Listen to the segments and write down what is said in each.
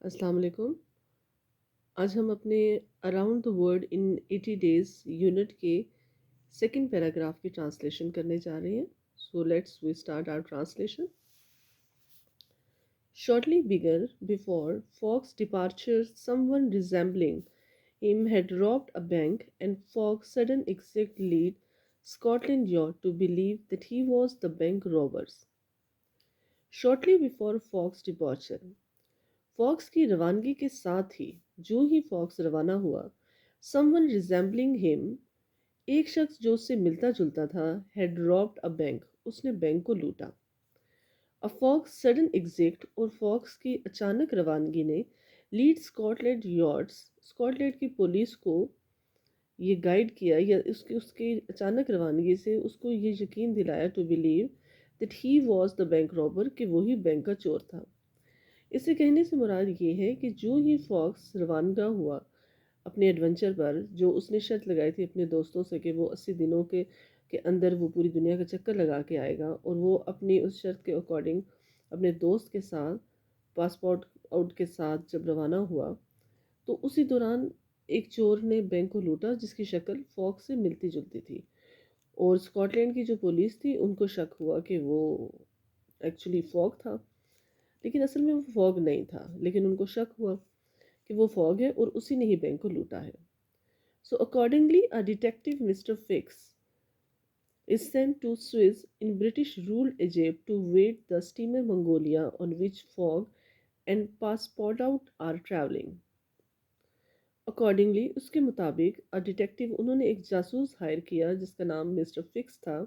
السلام علیکم۔ آج ہم اپنے around the world in 80 days unit کے سیکنڈ پیراگراف کی ٹرانسلیشن کرنے جا رہے ہیں۔ So let's we start our translation. Shortly before Fogg's departure, someone resembling him had robbed a bank, and Fogg's sudden exit led Scotland Yard to believe that he was the bank robbers. Shortly before Fogg's departure, Fox کی روانگی کے ساتھ جو ہی Fox روانہ ہوا، someone resembling him، ایک شخص جو اس سے ملتا جلتا تھا، had robbed a bank، اس نے بینک کو لوٹا۔ A Fogg's sudden exit، اور فاکس کی اچانک روانگی نے لیڈ اسکاٹ لینڈ کی پولیس کو یہ گائیڈ کیا، یا اس کی اچانک روانگی سے اس کو یہ یقین دلایا to believe that he was the bank robber، کہ وہی بینک کا چور تھا۔ اسے کہنے سے مراد یہ ہے کہ جو ہی فاکس روانگا ہوا اپنے ایڈونچر پر، جو اس نے شرط لگائی تھی اپنے دوستوں سے کہ وہ 80 دنوں کے اندر وہ پوری دنیا کا چکر لگا کے آئے گا، اور وہ اپنی اس شرط کے اکارڈنگ اپنے دوست کے ساتھ پاسپورٹ آؤٹ کے ساتھ جب روانہ ہوا، تو اسی دوران ایک چور نے بینک کو لوٹا جس کی شکل فاکس سے ملتی جلتی تھی، اور اسکاٹ لینڈ کی جو پولیس تھی ان کو شک ہوا کہ وہ ایکچولی فاگ تھا، لیکن اصل میں وہ فاگ نہیں تھا، لیکن ان کو شک ہوا کہ وہ فاگ ہے اور اسی نے ہی بینک کو لوٹا ہے۔ So accordingly, a detective, Mr. Fix, is sent to Suez in British-ruled Egypt to wait the steamer Mongolia on which Fogg and Passepartout are traveling. Accordingly، اس کے مطابق ڈیٹیکٹیو، انہوں نے ایک جاسوس ہائر کیا جس کا نام مسٹر فکس تھا،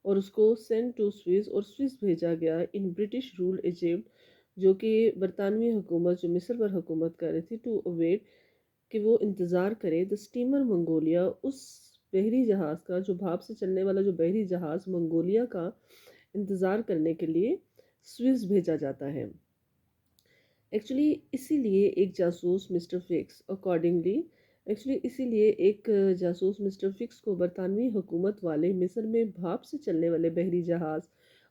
اور اس کو سینڈ ٹو سوئس، اور سوئس بھیجا گیا ان برٹش رول ایجپٹ، جو کہ برطانوی حکومت جو مصر پر حکومت کر رہی تھی، ٹو اویٹ، کہ وہ انتظار کرے دا اسٹیمر منگولیا، اس بحری جہاز کا، جو بھاپ سے چلنے والا جو بحری جہاز منگولیا کا انتظار کرنے کے لیے سوئس بھیجا جاتا ہے۔ ایکچولی اسی لیے ایک جاسوس مسٹر فکس اسی لیے ایک جاسوس مسٹر فکس کو برطانوی حکومت والے مصر میں بھاپ سے چلنے والے بحری جہاز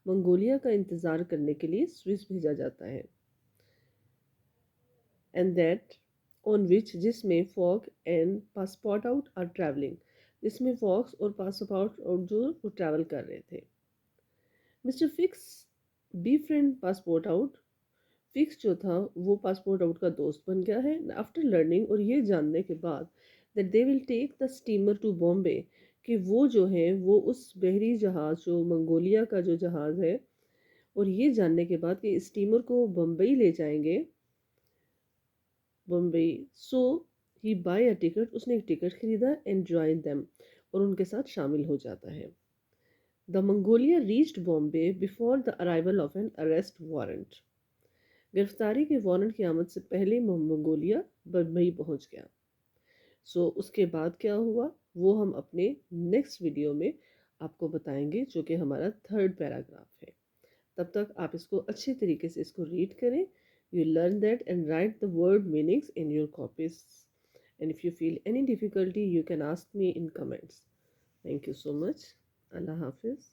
منگولیا کا انتظار کرنے کے لیے سوئس بھیجا جاتا ہے، اینڈ دیٹ آن وچ، جس میں Fogg and Passepartout are travelling, جس میں فاکس اور پاسپورٹ آؤٹ جو وہ ٹریول کر رہے تھے۔ Mr Fix befriend Passepartout, Fix جو تھا وہ پاسپورٹ آؤٹ کا دوست بن گیا ہے، آفٹر لرننگ، اور یہ جاننے کے بعد that they will take the steamer to Bombay, کہ وہ جو ہیں وہ اس بحری جہاز جو منگولیا کا جو جہاز ہے، اور یہ جاننے کے بعد کہ اسٹیمر کو بمبئی لے جائیں گے، بمبئی، سو ہی بائی اے ٹکٹ، اس نے ایک ٹکٹ خریدا، اینڈ جوائن دیم، اور ان کے ساتھ شامل ہو جاتا ہے۔ The Mongolia reached Bombay before the arrival of an arrest warrant, گرفتاری کے وارنٹ کی آمد سے پہلے منگولیا بمبئی پہنچ گیا۔ سو اس کے بعد کیا ہوا وہ ہم اپنے نیکسٹ ویڈیو میں آپ کو بتائیں گے، جو کہ ہمارا تھرڈ پیراگراف ہے۔ تب تک آپ اس کو اچھے طریقے سے اس کو ریڈ کریں۔ You learn that and write the word meanings in your copies. And if you feel any difficulty, you can ask me in comments. Thank you so much. Allah Hafiz.